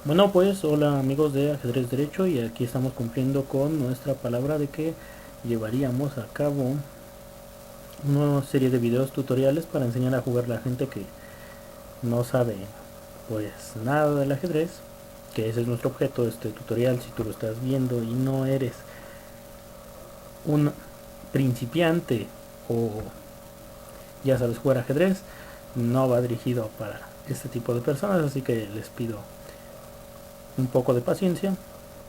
Bueno, pues hola amigos de Ajedrez Derecho, y aquí estamos cumpliendo con nuestra palabra de que llevaríamos a cabo una serie de videos tutoriales para enseñar a jugar a la gente que no sabe pues nada del ajedrez, que ese es nuestro objeto de este tutorial. Si tú lo estás viendo y no eres un principiante o ya sabes jugar ajedrez, no va dirigido para este tipo de personas, así que les pido un poco de paciencia.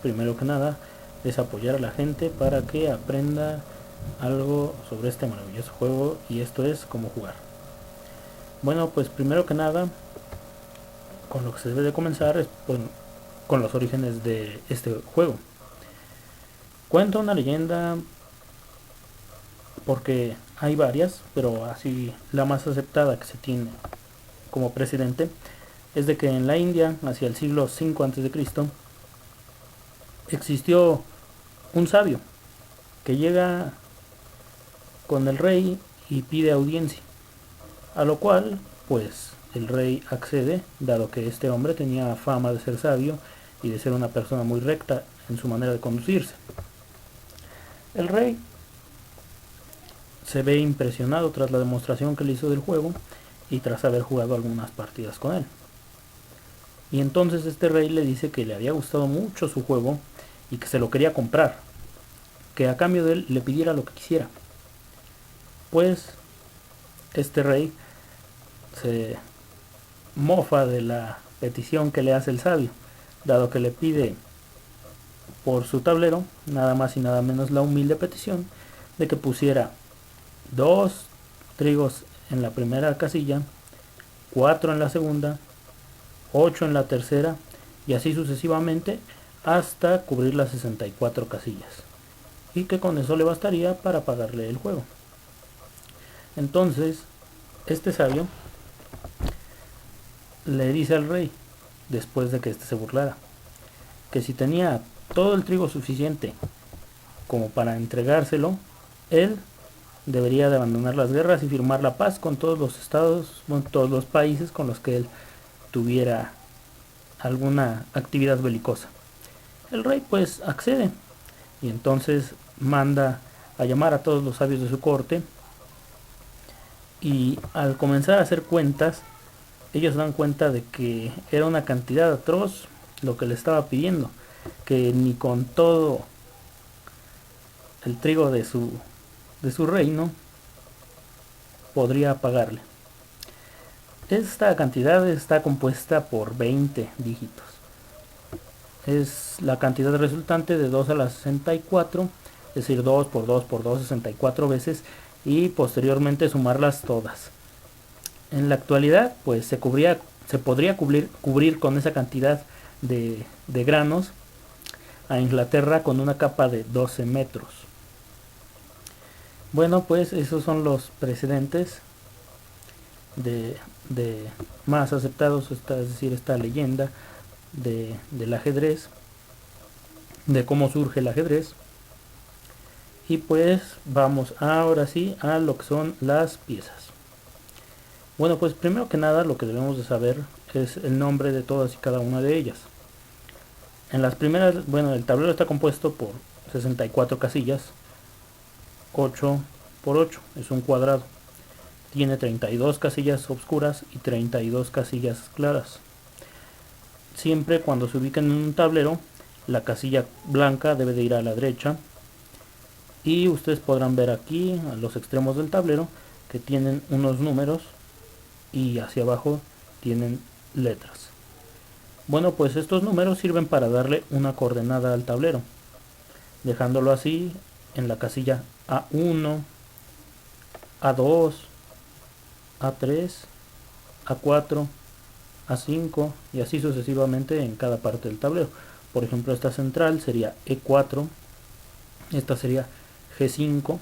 Primero que nada es apoyar a la gente para que aprenda algo sobre este maravilloso juego, y esto es cómo jugar. Bueno, pues primero que nada, con lo que se debe de comenzar es con los orígenes de este juego. Cuenta una leyenda, porque hay varias, pero así la más aceptada que se tiene como precedente es de que en la India, hacia el siglo V a.C., existió un sabio que llega con el rey y pide audiencia, a lo cual pues el rey accede, dado que este hombre tenía fama de ser sabio y de ser una persona muy recta en su manera de conducirse. El rey se ve impresionado tras la demostración que le hizo del juego y tras haber jugado algunas partidas con él. Y entonces este rey le dice que le había gustado mucho su juego y que se lo quería comprar, que a cambio de él le pidiera lo que quisiera. Pues este rey se mofa de la petición que le hace el sabio, dado que le pide por su tablero nada más y nada menos la humilde petición de que pusiera dos trigos en la primera casilla, 4 en la segunda, 8 en la tercera, y así sucesivamente hasta cubrir las 64 casillas, y que con eso le bastaría para pagarle el juego. Entonces este sabio le dice al rey, después de que éste se burlara, que si tenía todo el trigo suficiente como para entregárselo, él debería de abandonar las guerras y firmar la paz con todos los estados, con todos los países con los que él tuviera alguna actividad belicosa. El rey pues accede, y entonces manda a llamar a todos los sabios de su corte, y al comenzar a hacer cuentas, ellos se dan cuenta de que era una cantidad atroz lo que le estaba pidiendo, que ni con todo el trigo de su reino podría pagarle. Esta cantidad está compuesta por 20 dígitos. Es la cantidad resultante de 2 a la 64, es decir, 2 por 2 por 2, 64 veces, y posteriormente sumarlas todas. En la actualidad, pues se podría cubrir con esa cantidad de granos a Inglaterra con una capa de 12 metros. Bueno, pues esos son los precedentes de, de más aceptados, es decir, esta leyenda del ajedrez, de cómo surge el ajedrez. Y pues vamos ahora sí a lo que son las piezas. Bueno, pues primero que nada lo que debemos de saber es el nombre de todas y cada una de ellas. En las primeras, bueno, el tablero está compuesto por 64 casillas, 8 por 8, es un cuadrado. Tiene 32 casillas oscuras y 32 casillas claras. Siempre cuando se ubiquen en un tablero, la casilla blanca debe de ir a la derecha, y ustedes podrán ver aquí a los extremos del tablero que tienen unos números y hacia abajo tienen letras. Bueno, pues estos números sirven para darle una coordenada al tablero, dejándolo así en la casilla A1, A2, A3, A4, A5 y así sucesivamente en cada parte del tablero. Por ejemplo, esta central sería E4, esta sería G5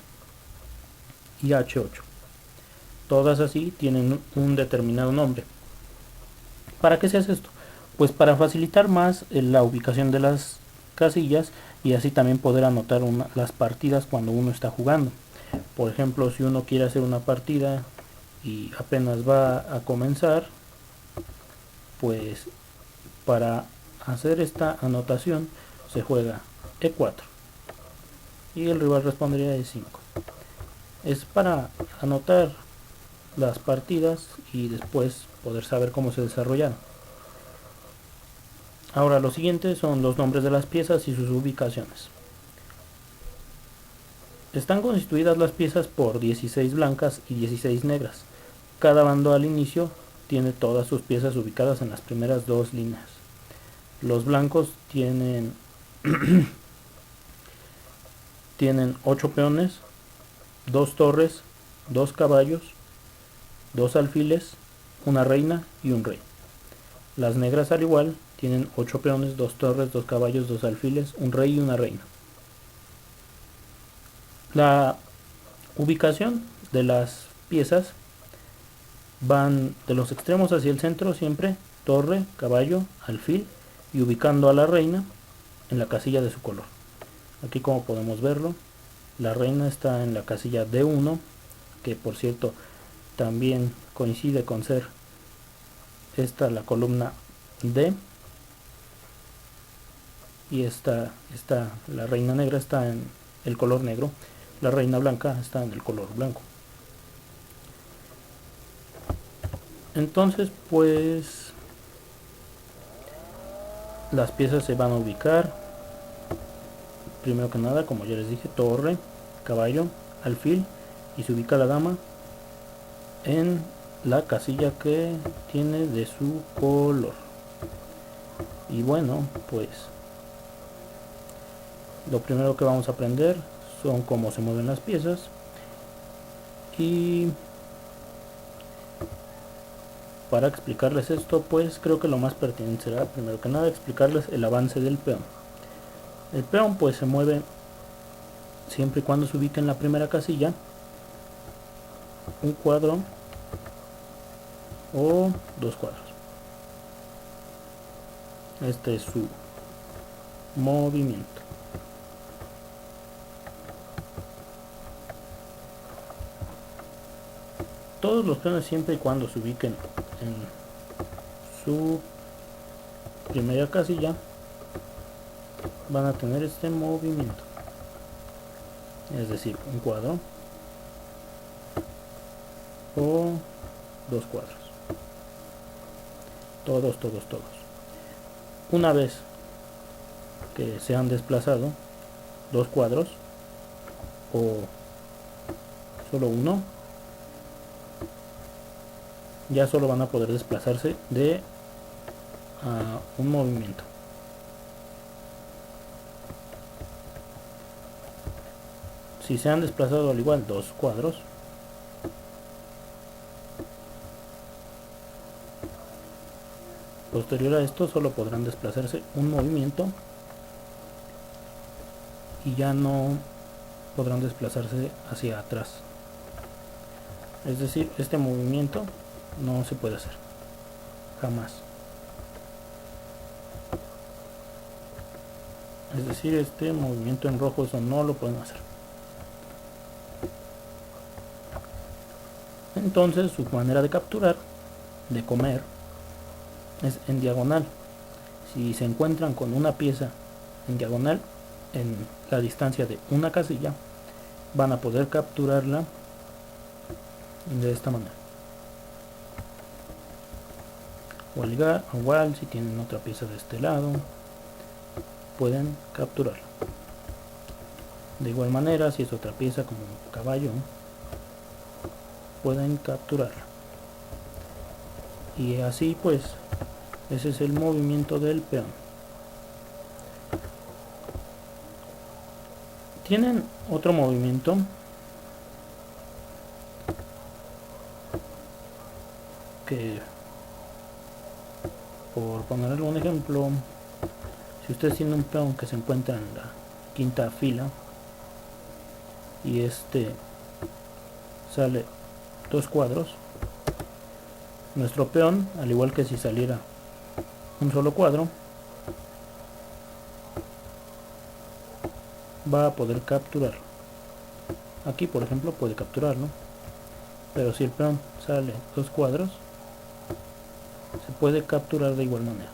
y H8. Todas así tienen un determinado nombre. ¿Para qué se hace esto? Pues para facilitar más la ubicación de las casillas, y así también poder anotar las partidas cuando uno está jugando. Por ejemplo, si uno quiere hacer una partida y apenas va a comenzar, pues para hacer esta anotación se juega E4 y el rival respondería E5. Es para anotar las partidas y después poder saber cómo se desarrollaron. Ahora lo siguiente son los nombres de las piezas y sus ubicaciones. Están constituidas las piezas por 16 blancas y 16 negras. Cada bando al inicio tiene todas sus piezas ubicadas en las primeras dos líneas. Los blancos tienen 8 peones, 2 torres, 2 caballos, 2 alfiles, una reina y un rey. Las negras al igual tienen 8 peones, 2 torres, 2 caballos, 2 alfiles, un rey y una reina. La ubicación de las piezas van de los extremos hacia el centro siempre, torre, caballo, alfil, y ubicando a la reina en la casilla de su color. Aquí como podemos verlo, la reina está en la casilla D1, que por cierto también coincide con ser esta la columna D, y la reina negra está en el color negro, la reina blanca está en el color blanco. Entonces pues las piezas se van a ubicar primero que nada, como ya les dije, torre, caballo, alfil, y se ubica la dama en la casilla que tiene de su color. Y bueno, pues lo primero que vamos a aprender son cómo se mueven las piezas, y para explicarles esto pues creo que lo más pertinente será primero que nada explicarles el avance del peón. El peón pues se mueve siempre y cuando se ubique en la primera casilla, un cuadro o 2 cuadros. Este es su movimiento. Todos los peones siempre y cuando se ubiquen en su primera casilla van a tener este movimiento, es decir, un cuadro o 2 cuadros. Todos. Una vez que se han desplazado 2 cuadros o solo uno, ya solo van a poder desplazarse de un movimiento. Si se han desplazado al igual 2 cuadros, posterior a esto solo podrán desplazarse un movimiento y ya no podrán desplazarse hacia atrás. Es decir, este movimiento no se puede hacer jamás. Es decir, este movimiento en rojo, eso no lo pueden hacer. Entonces su manera de capturar, de comer, es en diagonal. Si se encuentran con una pieza en diagonal en la distancia de una casilla, van a poder capturarla de esta manera. O igual si tienen otra pieza de este lado, pueden capturarla. De igual manera, si es otra pieza como un caballo, pueden capturarla. Y así pues, ese es el movimiento del peón. Tienen otro movimiento que, por poner algún ejemplo, si ustedes tienen un peón que se encuentra en la quinta fila y este sale 2 cuadros, nuestro peón, al igual que si saliera un solo cuadro, va a poder capturarlo. Aquí por ejemplo puede capturarlo, pero si el peón sale 2 cuadros, se puede capturar de igual manera.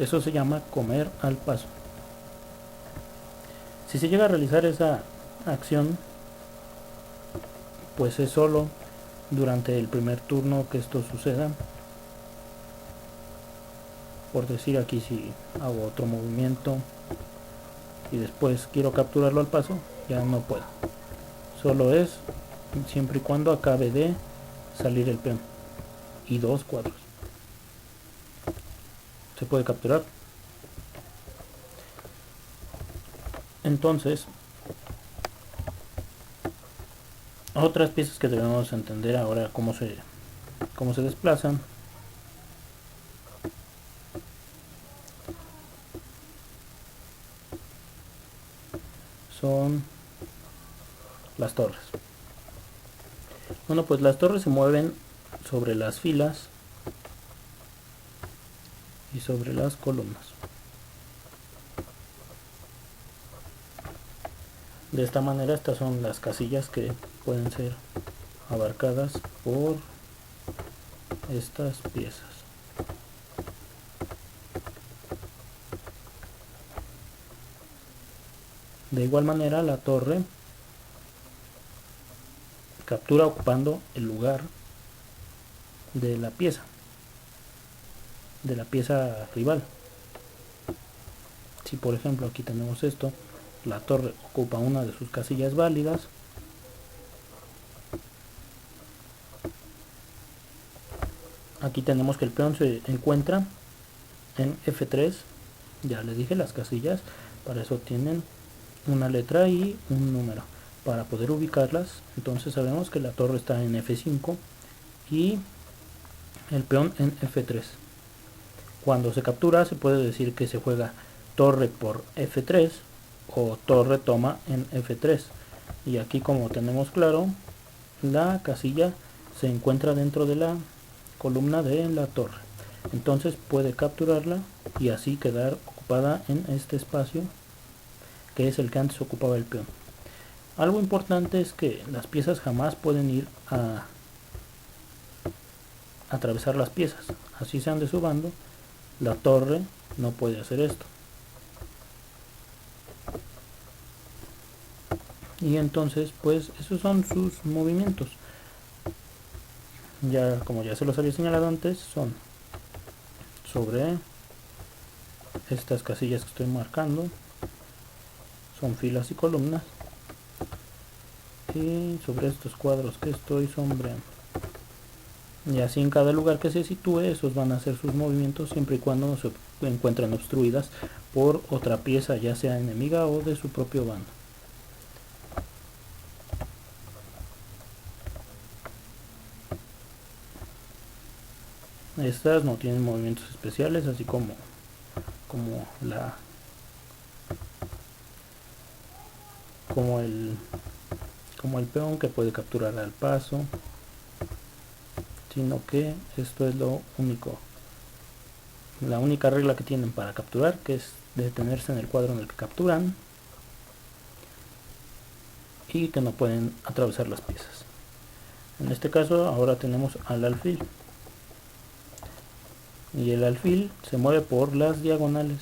Eso se llama comer al paso. Si se llega a realizar esa acción, pues es solo durante el primer turno que esto suceda. Por decir, aquí si hago otro movimiento y después quiero capturarlo al paso, ya no puedo. Solo es siempre y cuando acabe de salir el peón y 2 cuadros. Se puede capturar. Entonces, otras piezas que debemos entender ahora cómo se desplazan. Son las torres. Bueno, pues las torres se mueven sobre las filas y sobre las columnas. De esta manera, estas son las casillas que pueden ser abarcadas por estas piezas. De igual manera, la torre captura ocupando el lugar de la pieza rival. Si por ejemplo aquí tenemos esto, la torre ocupa una de sus casillas válidas, aquí tenemos que el peón se encuentra en F3. Ya les dije, las casillas para eso tienen una letra y un número para poder ubicarlas. Entonces sabemos que la torre está en F5 y el peón en F3. Cuando se captura, se puede decir que se juega torre por F3 o torre toma en F3. Y aquí, como tenemos claro, la casilla se encuentra dentro de la columna de la torre. Entonces puede capturarla y así quedar ocupada en este espacio que es el que antes ocupaba el peón. Algo importante es que las piezas jamás pueden ir a atravesar las piezas, así sean de su bando. La torre no puede hacer esto. Y entonces, pues esos son sus movimientos. Ya, como ya se los había señalado antes, son sobre estas casillas que estoy marcando, son filas y columnas, y sobre estos cuadros que estoy sombreando. Y así en cada lugar que se sitúe, esos van a ser sus movimientos siempre y cuando no se encuentren obstruidas por otra pieza, ya sea enemiga o de su propio bando. Estas no tienen movimientos especiales, así como el peón que puede capturar al paso, sino que esto es lo único, la única regla que tienen para capturar, que es detenerse en el cuadro en el que capturan y que no pueden atravesar las piezas. En este caso ahora tenemos al alfil, y el alfil se mueve por las diagonales.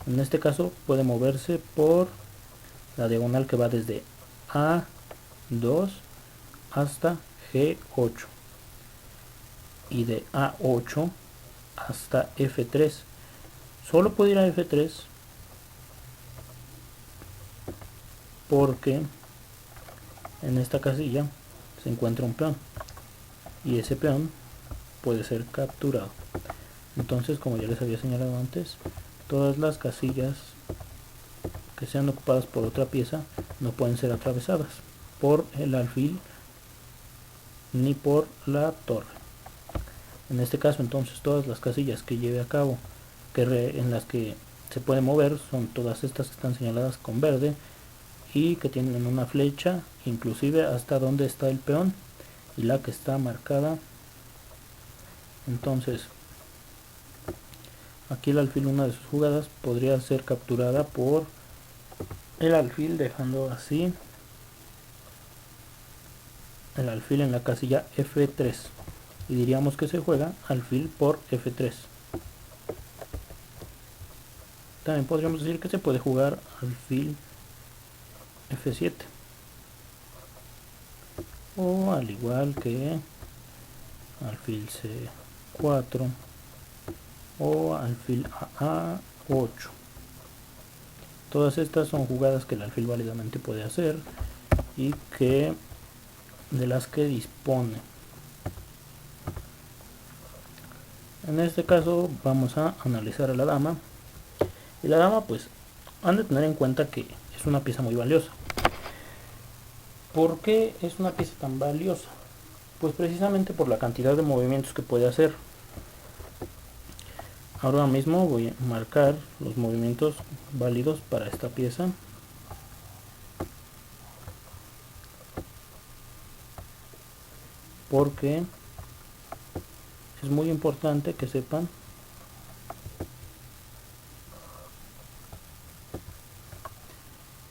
En este caso puede moverse por la diagonal que va desde A2 hasta G8 y de A8 hasta F3. Solo puede ir a F3 porque en esta casilla se encuentra un peón y ese peón puede ser capturado. Entonces, como ya les había señalado antes, todas las casillas que sean ocupadas por otra pieza no pueden ser atravesadas por el alfil ni por la torre. En este caso, entonces, todas las casillas que lleve a cabo en las que se puede mover son todas estas que están señaladas con verde y que tienen una flecha inclusive hasta donde está el peón, y la que está marcada. Entonces aquí el alfil, una de sus jugadas, podría ser capturada por el alfil, dejando así el alfil en la casilla F3, y diríamos que se juega alfil por F3. También podríamos decir que se puede jugar alfil F7, o al igual que alfil C4 o alfil A8. Todas estas son jugadas que el alfil válidamente puede hacer y que de las que dispone. En este caso vamos a analizar a la dama, y la dama pues han de tener en cuenta que es una pieza muy valiosa. ¿Por qué es una pieza tan valiosa? Pues precisamente por la cantidad de movimientos que puede hacer. Ahora mismo voy a marcar los movimientos válidos para esta pieza. Porque es muy importante que sepan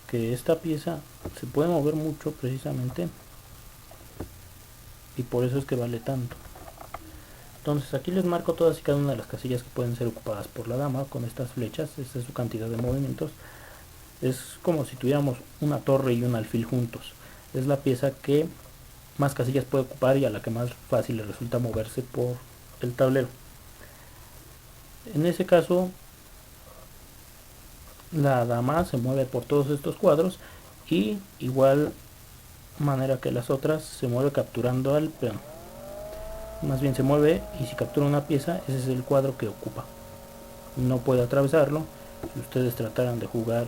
que esta pieza se puede mover mucho precisamente, y por eso es que vale tanto. Entonces aquí les marco todas y cada una de las casillas que pueden ser ocupadas por la dama con estas flechas. Esta es su cantidad de movimientos. Es como si tuviéramos una torre y un alfil juntos. Es la pieza que más casillas puede ocupar y a la que más fácil le resulta moverse por el tablero. En ese caso, la dama se mueve por todos estos cuadros, y igual manera que las otras se mueve capturando al peón. Más bien se mueve, y si captura una pieza, ese es el cuadro que ocupa. No puede atravesarlo. Si ustedes trataran de jugar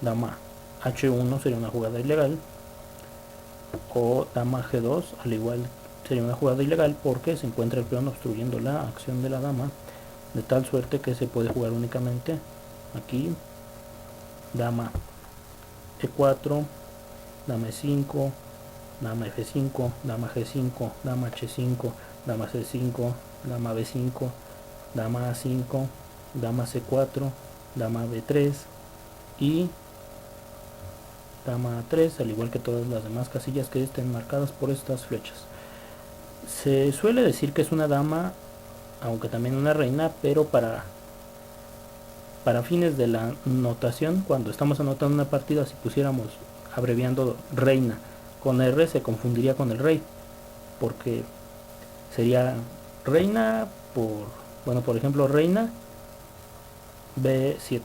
dama H1 sería una jugada ilegal, o dama G2 al igual sería una jugada ilegal, porque se encuentra el peón obstruyendo la acción de la dama, de tal suerte que se puede jugar únicamente aquí dama E4, dama E5, dama F5, dama G5, dama H5, dama C5, dama B5, dama A5, dama C4, dama B3 y dama A3, al igual que todas las demás casillas que estén marcadas por estas flechas. Se suele decir que es una dama, aunque también una reina, pero para fines de la notación, cuando estamos anotando una partida, si pusiéramos abreviando reina con R, se confundiría con el rey, porque sería reina por ejemplo, reina B7.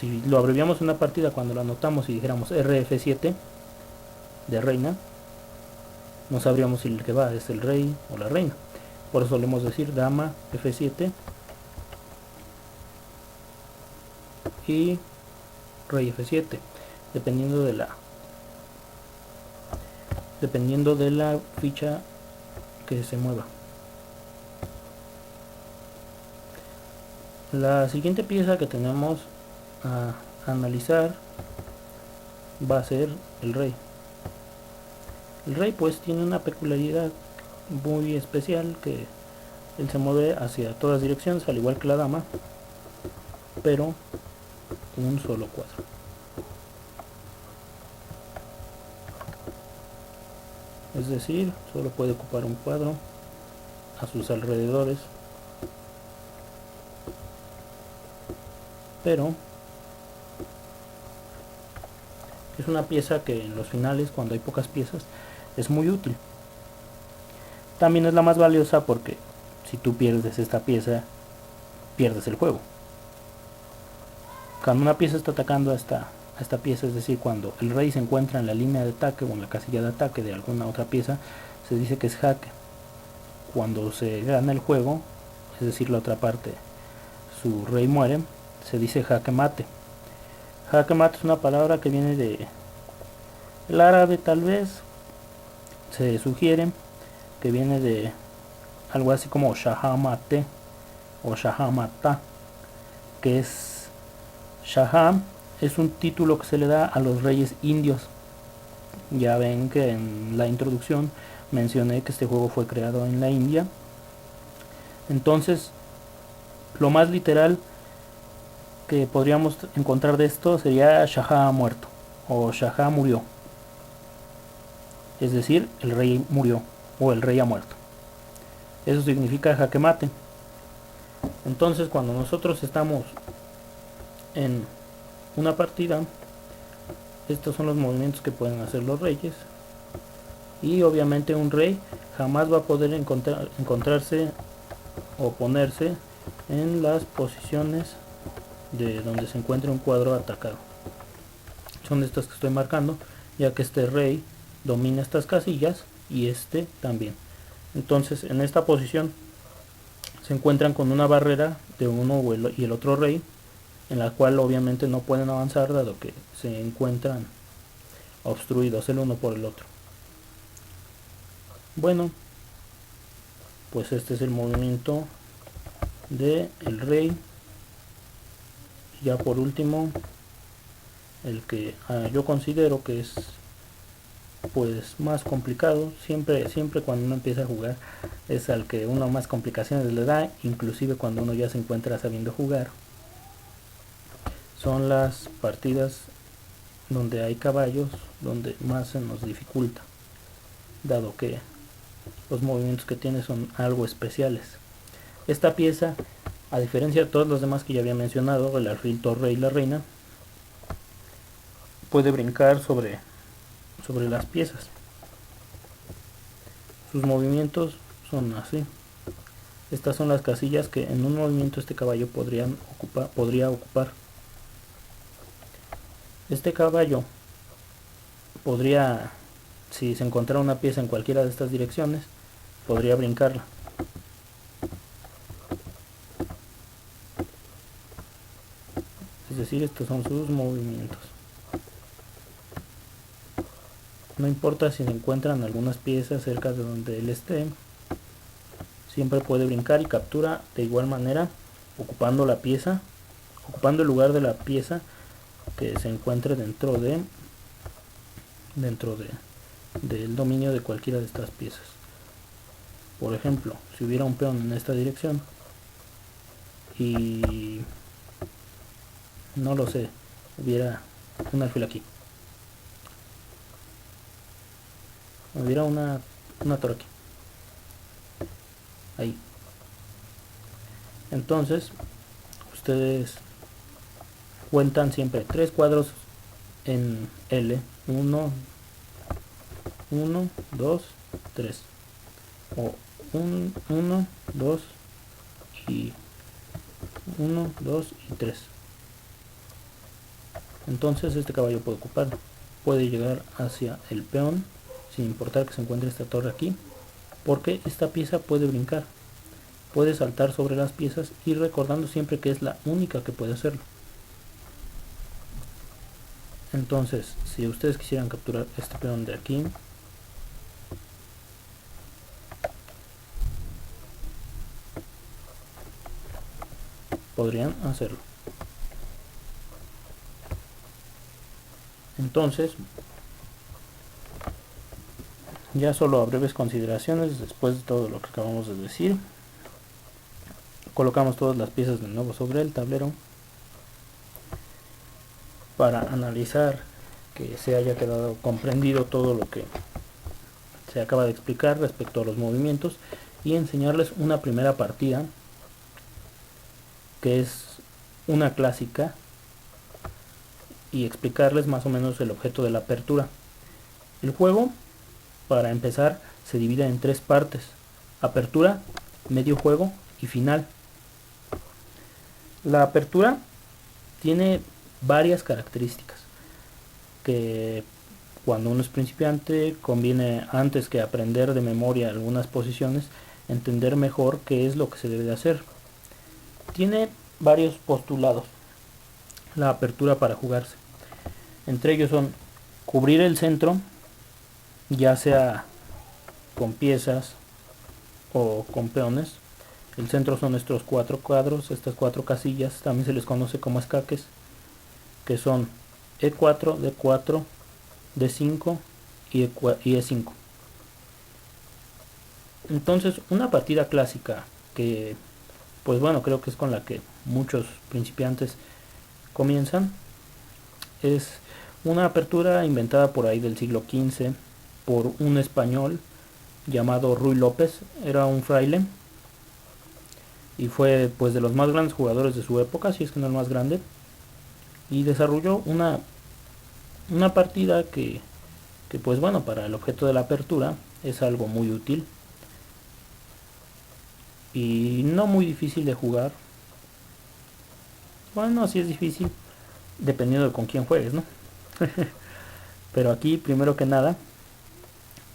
Si lo abreviamos en una partida, cuando lo anotamos y dijéramos RF7 de reina, no sabríamos si el que va es el rey o la reina. Por eso solemos decir dama F7 y rey F7, dependiendo de la ficha que se mueva. La siguiente pieza que tenemos a analizar va a ser el rey. El rey pues tiene una peculiaridad muy especial, que él se mueve hacia todas direcciones al igual que la dama, pero un solo cuadro. Es decir, solo puede ocupar un cuadro a sus alrededores, pero es una pieza que en los finales, cuando hay pocas piezas, es muy útil. También es la más valiosa porque si tú pierdes esta pieza, pierdes el juego. Cuando una pieza está atacando a esta pieza, es decir, cuando el rey se encuentra en la línea de ataque o en la casilla de ataque de alguna otra pieza, se dice que es jaque. Cuando se gana el juego, es decir, la otra parte, su rey muere, se dice jaque mate. Jaque mate es una palabra que viene del árabe, tal vez. Se sugiere que viene de algo así como shahamate o shahamata, que es Shaham, es un título que se le da a los reyes indios. Ya ven que en la introducción mencioné que este juego fue creado en la India. Entonces, lo más literal que podríamos encontrar de esto sería Shah ha muerto o Shah murió. Es decir, el rey murió o el rey ha muerto. Eso significa jaque mate. Entonces, cuando nosotros estamos en una partida, estos son los movimientos que pueden hacer los reyes. Y obviamente un rey jamás va a poder encontrarse o ponerse en las posiciones de donde se encuentre un cuadro atacado. Son estas que estoy marcando, ya que este rey domina estas casillas y este también. Entonces en esta posición se encuentran con una barrera de uno y el otro rey, en la cual obviamente no pueden avanzar dado que se encuentran obstruidos el uno por el otro. Bueno, pues este es el movimiento de el rey. Ya por último, el que yo considero que es pues más complicado, siempre cuando uno empieza a jugar es al que uno más complicaciones le da, inclusive cuando uno ya se encuentra sabiendo jugar. Son las partidas donde hay caballos, donde más se nos dificulta, dado que los movimientos que tiene son algo especiales. Esta pieza, a diferencia de todos los demás que ya había mencionado, el alfil, torre y la reina, puede brincar sobre las piezas. Sus movimientos son así. Estas son las casillas que en un movimiento este caballo podría ocupar. Este caballo podría, si se encontrara una pieza en cualquiera de estas direcciones, podría brincarla. Es decir, estos son sus movimientos. No importa si se encuentran algunas piezas cerca de donde él esté, siempre puede brincar y captura de igual manera, ocupando la pieza, ocupando el lugar de la pieza que se encuentre dentro del dominio de cualquiera de estas piezas. Por ejemplo, si hubiera un peón en esta dirección y no lo sé, hubiera un alfil aquí, hubiera una torre aquí, ahí, entonces ustedes cuentan siempre 3 cuadros en L, 1, 2, 3, o 1, 2 y 1, 2 y 3. Entonces este caballo puede ocupar, puede llegar hacia el peón sin importar que se encuentre esta torre aquí, porque esta pieza puede brincar, puede saltar sobre las piezas, y recordando siempre que es la única que puede hacerlo. Entonces, si ustedes quisieran capturar este peón de aquí, podrían hacerlo. Entonces, ya solo a breves consideraciones después de todo lo que acabamos de decir. Colocamos todas las piezas de nuevo sobre el tablero para analizar que se haya quedado comprendido todo lo que se acaba de explicar respecto a los movimientos, y enseñarles una primera partida que es una clásica, y explicarles más o menos el objeto de la apertura. El juego, para empezar, se divide en 3 partes: apertura, medio juego y final. La apertura tiene varias características que cuando uno es principiante conviene, antes que aprender de memoria algunas posiciones, entender mejor qué es lo que se debe de hacer. Tiene varios postulados la apertura para jugarse. Entre ellos son cubrir el centro, ya sea con piezas o con peones. El centro son estos 4 cuadros, estas 4 casillas, también se les conoce como escaques, que son E4, D4, D5 y E5. Entonces, una partida clásica que, pues bueno, creo que es con la que muchos principiantes comienzan, es una apertura inventada por ahí del siglo XV por un español llamado Ruy López. Era un fraile y fue pues de los más grandes jugadores de su época, si es que no el más grande. y desarrolló una partida que pues bueno, para el objeto de la apertura es algo muy útil y no muy difícil de jugar. Bueno, sí es difícil dependiendo de con quién juegues, ¿no? Pero aquí primero que nada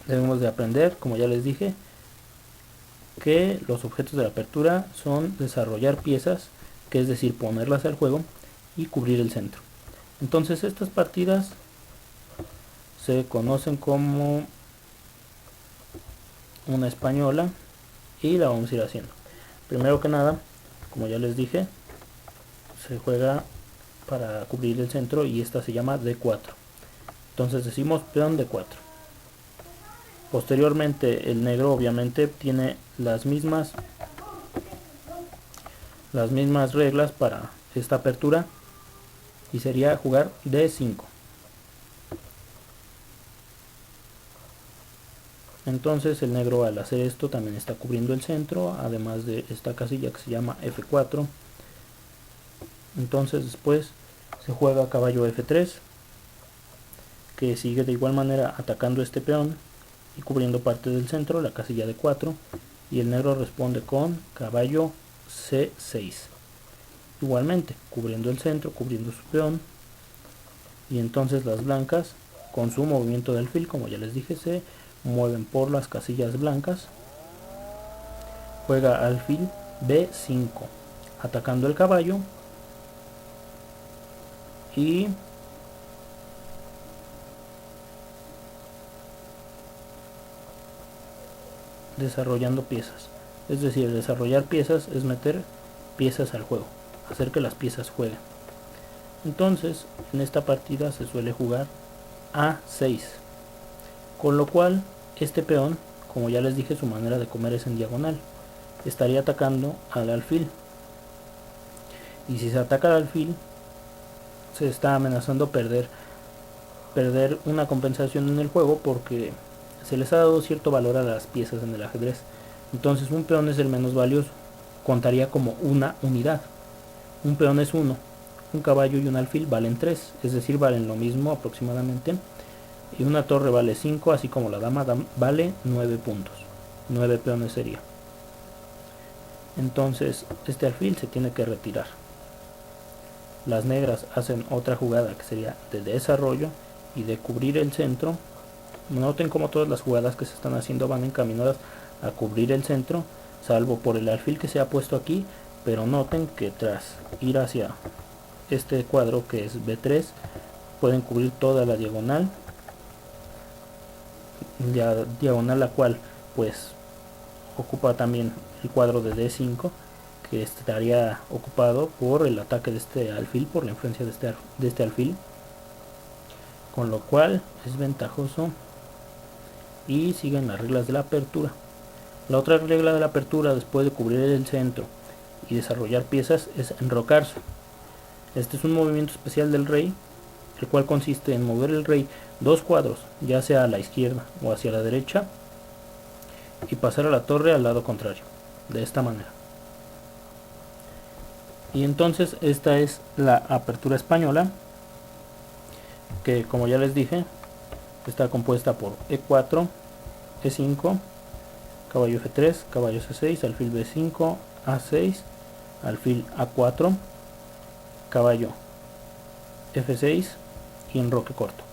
debemos de aprender, como ya les dije, que los objetos de la apertura son desarrollar piezas, que es decir, ponerlas al juego y cubrir el centro. Entonces estas partidas se conocen como una española y la vamos a ir haciendo. Primero que nada, como ya les dije, se juega para cubrir el centro y esta se llama D4. Entonces decimos peón D4. Posteriormente el negro obviamente tiene las mismas reglas para esta apertura y sería jugar D5. Entonces el negro al hacer esto también está cubriendo el centro, además de esta casilla que se llama F4. Entonces después se juega caballo F3, que sigue de igual manera atacando este peón y cubriendo parte del centro, la casilla de 4, y el negro responde con caballo C6, igualmente cubriendo el centro, cubriendo su peón, y entonces las blancas con su movimiento de alfil, como ya les dije, se mueven por las casillas blancas. Juega alfil B5 atacando el caballo y desarrollando piezas. Es decir, desarrollar piezas es meter piezas al juego, hacer que las piezas jueguen. Entonces, en esta partida se suele jugar A6, con lo cual este peón, como ya les dije, su manera de comer es en diagonal. Estaría atacando al alfil. Y si se ataca al alfil, se está amenazando perder una compensación en el juego porque se les ha dado cierto valor a las piezas en el ajedrez. Entonces un peón es el menos valioso, contaría como una unidad. Un peón es 1, un caballo y un alfil valen 3, es decir, valen lo mismo aproximadamente. Y una torre vale 5, así como la dama vale 9 puntos. 9 peones sería. Entonces este alfil se tiene que retirar. Las negras hacen otra jugada que sería de desarrollo y de cubrir el centro. Noten como todas las jugadas que se están haciendo van encaminadas a cubrir el centro, salvo por el alfil que se ha puesto aquí, pero noten que tras ir hacia este cuadro que es B3 pueden cubrir toda la diagonal, la cual pues ocupa también el cuadro de D5, que estaría ocupado por el ataque de este alfil, por la influencia de este alfil, con lo cual es ventajoso y siguen las reglas de la apertura. La otra regla de la apertura, después de cubrir el centro y desarrollar piezas, es enrocarse. Este es un movimiento especial del rey, el cual consiste en mover el rey 2 cuadros, ya sea a la izquierda o hacia la derecha, y pasar a la torre al lado contrario, de esta manera. Y entonces esta es la apertura española, que como ya les dije, está compuesta por E4, E5, caballo F3, caballo C6, alfil B5, A6, alfil A4, caballo F6 y enroque corto.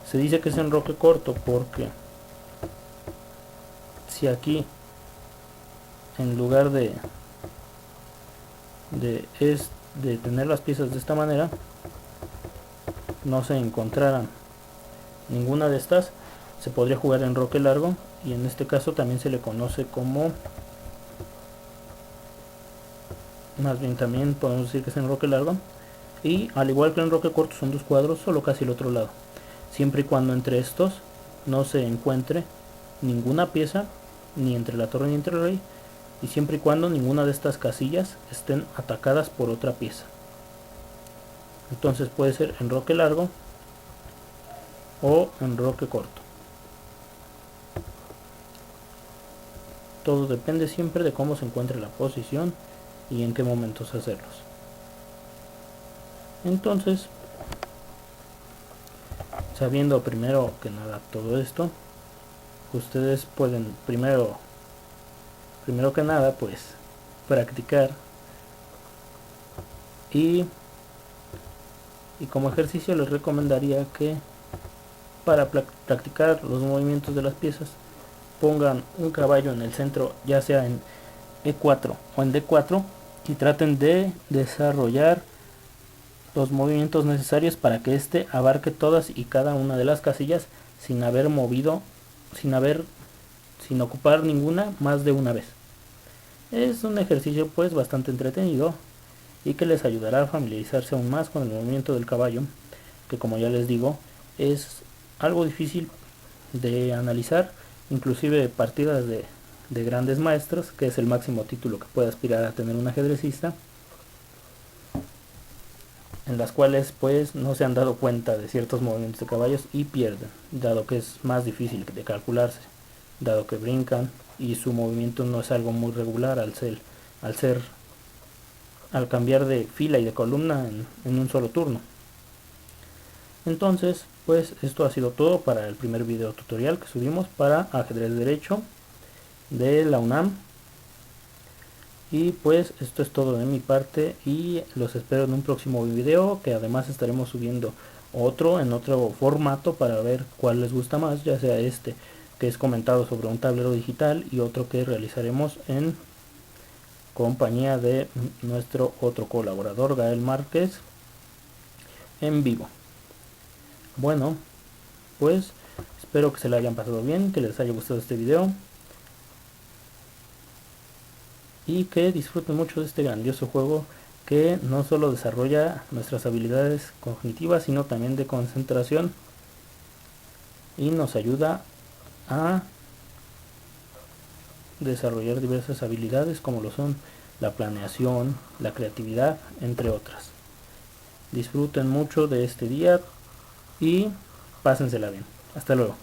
Se dice que es enroque corto porque si aquí en lugar de tener las piezas de esta manera no se encontraran ninguna de estas, se podría jugar enroque largo, y en este caso también se le conoce como, más bien también podemos decir que es enroque largo, y al igual que el enroque corto son 2 cuadros, solo casi el otro lado, siempre y cuando entre estos no se encuentre ninguna pieza, ni entre la torre ni entre el rey, y siempre y cuando ninguna de estas casillas estén atacadas por otra pieza. Entonces puede ser enroque largo o enroque corto. Todo depende siempre de cómo se encuentre la posición y en qué momentos hacerlos. Entonces, sabiendo primero que nada todo esto, ustedes pueden primero que nada pues practicar y como ejercicio les recomendaría que para practicar los movimientos de las piezas pongan un caballo en el centro, ya sea en E4 o en D4, y traten de desarrollar los movimientos necesarios para que éste abarque todas y cada una de las casillas sin haber movido, sin ocupar ninguna más de una vez. Es un ejercicio pues bastante entretenido y que les ayudará a familiarizarse aún más con el movimiento del caballo, que como ya les digo es algo difícil de analizar, inclusive partidas de grandes maestros, que es el máximo título que puede aspirar a tener un ajedrecista, en las cuales pues no se han dado cuenta de ciertos movimientos de caballos y pierden, dado que es más difícil de calcularse, dado que brincan y su movimiento no es algo muy regular al cambiar de fila y de columna en un solo turno. Entonces pues esto ha sido todo para el primer video tutorial que subimos para ajedrez derecho de la UNAM. Y pues esto es todo de mi parte y los espero en un próximo video, que además estaremos subiendo otro en otro formato para ver cuál les gusta más, ya sea este que es comentado sobre un tablero digital y otro que realizaremos en compañía de nuestro otro colaborador Gael Márquez en vivo. Bueno, pues espero que se le hayan pasado bien, que les haya gustado este video y que disfruten mucho de este grandioso juego que no solo desarrolla nuestras habilidades cognitivas, sino también de concentración, y nos ayuda a desarrollar diversas habilidades como lo son la planeación, la creatividad, entre otras. Disfruten mucho de este día y pásensela bien. Hasta luego.